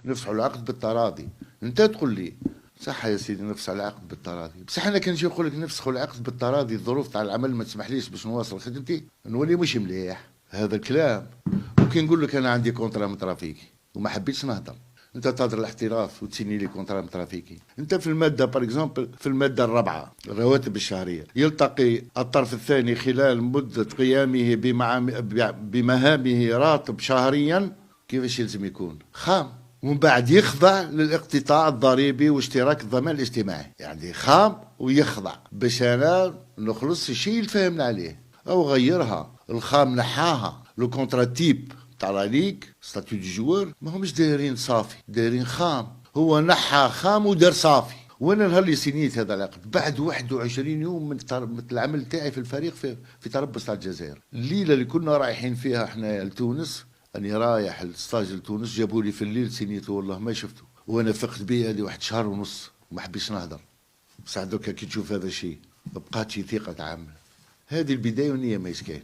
نفسحوا العقد بالتراضي. انت تقول لي صح يا سيدي نفسح العقد بالتراضي، بصح انا كان نجي نقول لك نفسخوا العقد بالتراضي الظروف تاع العمل ما تسمحليش باش نواصل خدمتي، نولي مش مليح هذا الكلام. وكي نقول لك انا عندي كونترا من ترافيكي وما حبيتش نهضر، انت تهضر الاحتراف وتسيني لي كونترا من ترافيكي. انت في الماده بار اكزومبل في الماده الرابعه الرواتب الشهريه، يلتقي الطرف الثاني خلال مده قيامه بمهامه راتب شهريا. كيفاش يلزم يكون خام، ومن بعد يخضع للاقتطاع الضريبي واشتراك الضمان الاجتماعي، يعني خام ويخضع باش انا نخلص الشيء اللي فهمنا عليه. او غيرها، الخام نحاها لو كونترا تيب تاع لا ليغ ستاتيو دي جوور ما همش دايرين صافي، دايرين خام. هو نحى خام ودار صافي. وانا نهار اللي سينيت هذا العقد بعد 21 يوم من العمل تاعي في الفريق في طرابلس تاع الجزائر. الليله اللي كنا رايحين فيها احنا لتونس، اني رايح الستاج لتونس، جابوا لي في الليل سينيته والله ما شفته، وانا فقت بيه هذه واحد شهر ونص وما حبيتش نهضر. بصح دوكا كي تشوف هذا الشيء ما بقاتش ثقه تعامل. هذه البدايه والنيه ما يسكان.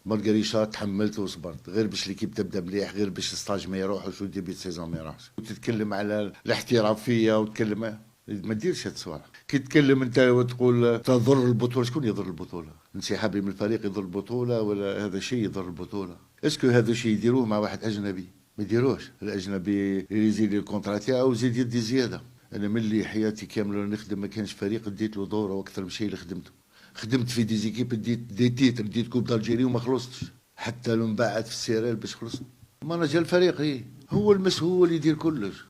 مارغريشا تحملت وصبرت غير باش ليكيب تبدا مليح، غير باش الستاج ما يروحش وديبي سيزون ما يروحش. وتتكلم على الاحترافيه وتتكلم ما ديرش هاد الصوالح. كي تتكلم انت وتقول تضر البطوله، شكون يضر البطوله؟ انسحابي من الفريق يضر البطوله ولا هذا شيء يضر البطوله؟ اسكو هذا الشيء يديروه مع واحد اجنبي؟ ما يديروش. الاجنبي يزيد الكونترا تاعو ويزيد يدي زياده. انا ملي حياتي كامله نخدم ما كانش فريق اديت له دوره واكثر من الشيء اللي خدمته. خدمت في دي زيكيب اديت دي تيتر، اديت كوب دالجيري وما خلصتش حتى لو من بعد في السيرال باش خلصت. مانجر الفريق هو المسؤول يدير كلش.